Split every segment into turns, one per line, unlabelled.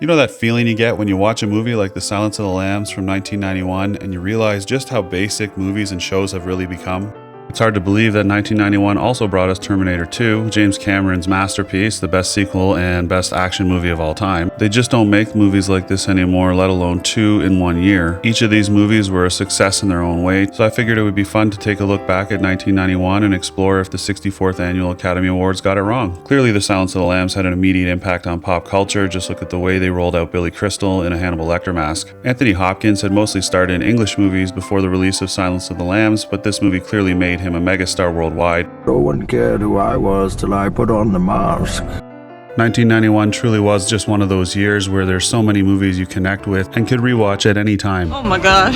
You know that feeling you get when you watch a movie like The Silence of the Lambs from 1991 and you realize just how basic movies and shows have really become? It's hard to believe that 1991 also brought us Terminator 2, James Cameron's masterpiece, the best sequel and best action movie of all time. They just don't make movies like this anymore, let alone two in 1 year. Each of these movies were a success in their own way, so I figured it would be fun to take a look back at 1991 and explore if the 64th Annual Academy Awards got it wrong. Clearly, The Silence of the Lambs had an immediate impact on pop culture. Just look at the way they rolled out Billy Crystal in a Hannibal Lecter mask. Anthony Hopkins had mostly starred in English movies before the release of Silence of the Lambs, but this movie clearly made him a megastar worldwide.
No one cared who I was till I put on the mask.
1991 truly was just one of those years where there's so many movies you connect with and could rewatch at any time.
Oh my God.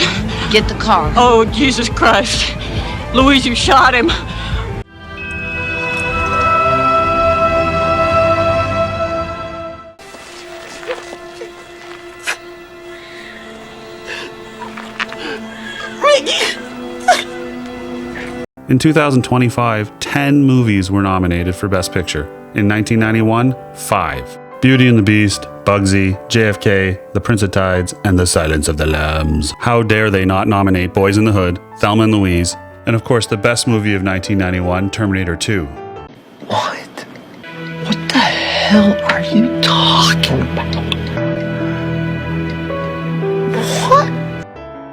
Get the car.
Oh, Jesus Christ. Louise, you shot him.
In 2025, 10 movies were nominated for Best Picture. In 1991, 5. Beauty and the Beast, Bugsy, JFK, The Prince of Tides, and The Silence of the Lambs. How dare they not nominate Boys in the Hood, Thelma and Louise, and of course the best movie of 1991, Terminator 2.
What? What the hell are you talking about? What?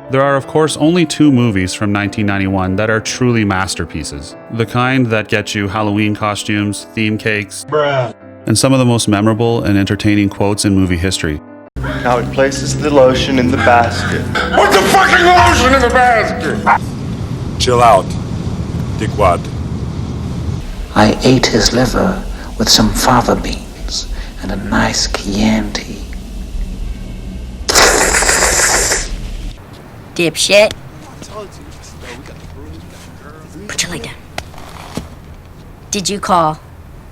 There are of course only 2 movies from 1991 that are truly masterpieces. The kind that get you Halloween costumes, theme cakes, and some of the most memorable and entertaining quotes in movie history.
Now he places the lotion in the basket.
Put the fucking lotion in the basket! Chill out, dickwad.
I ate his liver with some fava beans and a nice Chianti.
Dipshit. Put your leg down. Did you call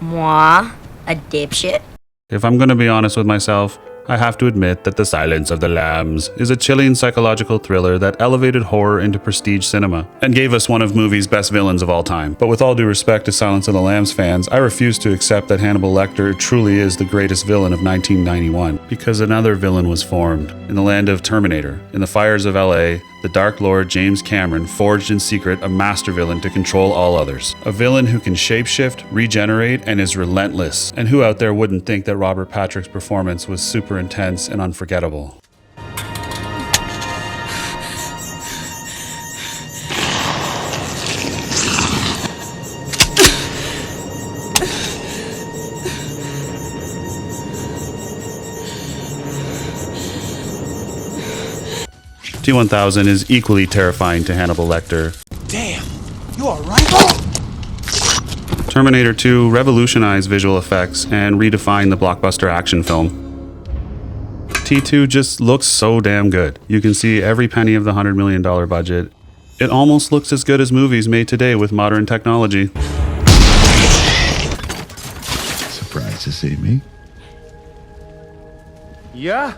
moi a dipshit?
If I'm going to be honest with myself, I have to admit that The Silence of the Lambs is a chilling psychological thriller that elevated horror into prestige cinema and gave us one of movies' best villains of all time. But with all due respect to Silence of the Lambs fans, I refuse to accept that Hannibal Lecter truly is the greatest villain of 1991, because another villain was formed. In the land of Terminator, in the fires of LA, the Dark Lord James Cameron forged in secret a master villain to control all others. A villain who can shapeshift, regenerate, and is relentless. And who out there wouldn't think that Robert Patrick's performance was super intense and unforgettable? T-1000 is equally terrifying to Hannibal Lecter.
Damn, you alright?
Terminator 2 revolutionized visual effects and redefined the blockbuster action film. T2 just looks so damn good. You can see every penny of the $100 million budget. It almost looks as good as movies made today with modern technology.
Surprised to see me?
Yeah?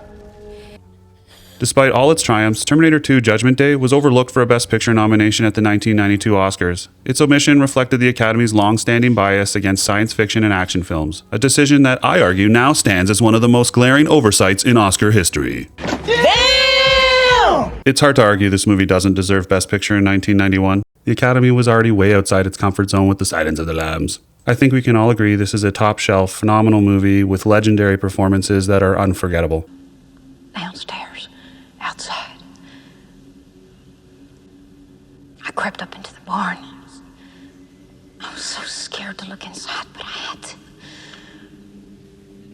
Despite all its triumphs, Terminator 2 Judgment Day was overlooked for a Best Picture nomination at the 1992 Oscars. Its omission reflected the Academy's long-standing bias against science fiction and action films, a decision that I argue now stands as one of the most glaring oversights in Oscar history. Damn! It's hard to argue this movie doesn't deserve Best Picture in 1991. The Academy was already way outside its comfort zone with The Silence of the Lambs. I think we can all agree this is a top-shelf, phenomenal movie with legendary performances that are unforgettable.
Downstairs. Outside. I crept up into the barn. I was so scared to look inside, but I had to.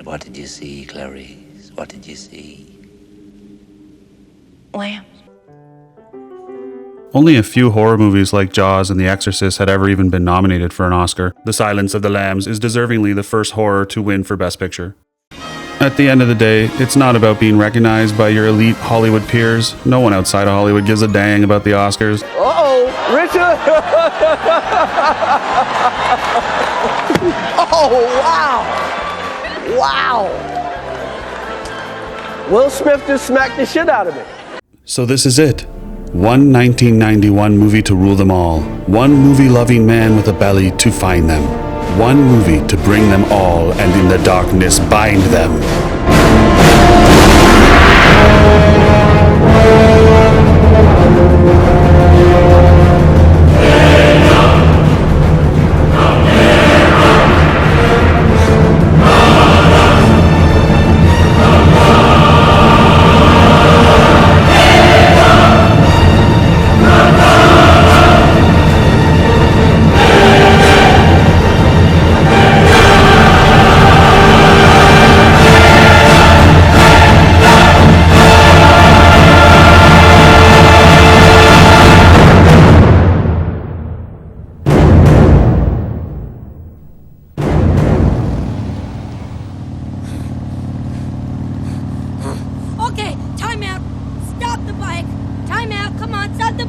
What did you see, Clarice? What did you see?
Lambs.
Only a few horror movies like Jaws and The Exorcist had ever even been nominated for an Oscar. The Silence of the Lambs is deservingly the first horror to win for Best Picture. At the end of the day, it's not about being recognized by your elite Hollywood peers. No one outside of Hollywood gives a dang about the Oscars.
Uh-oh, Richard! Oh, wow! Wow! Will Smith just smacked the shit out of me.
So this is it. One 1991 movie to rule them all. One movie-loving man with a belly to find them. One movie to bring them all and in the darkness bind them.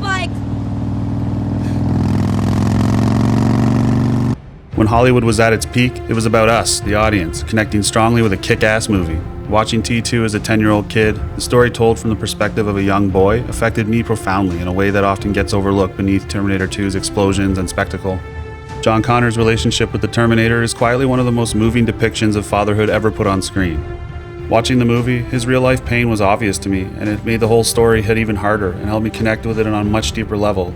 bike!
When Hollywood was at its peak, it was about us, the audience, connecting strongly with a kick-ass movie. Watching T2 as a 10-year-old kid, the story told from the perspective of a young boy affected me profoundly in a way that often gets overlooked beneath Terminator 2's explosions and spectacle. John Connor's relationship with the Terminator is quietly one of the most moving depictions of fatherhood ever put on screen. Watching the movie, his real-life pain was obvious to me, and it made the whole story hit even harder and helped me connect with it on a much deeper level.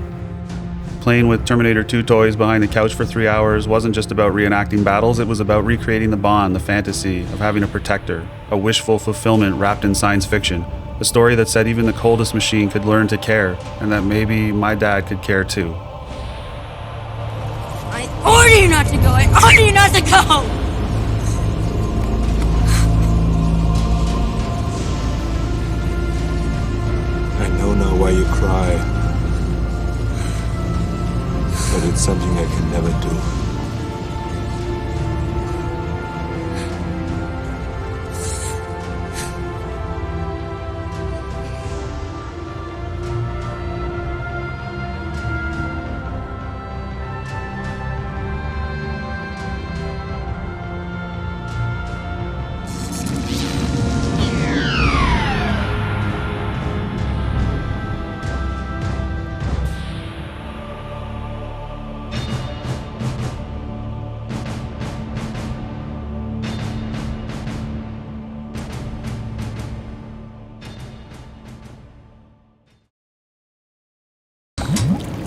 Playing with Terminator 2 toys behind the couch for 3 hours wasn't just about reenacting battles, it was about recreating the bond, the fantasy of having a protector, a wishful fulfillment wrapped in science fiction, a story that said even the coldest machine could learn to care, and that maybe my dad could care too.
I order you not to go! I order you not to go!
I know now why you cry. But it's something I can never do.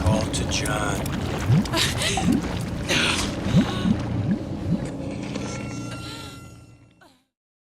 Call to John.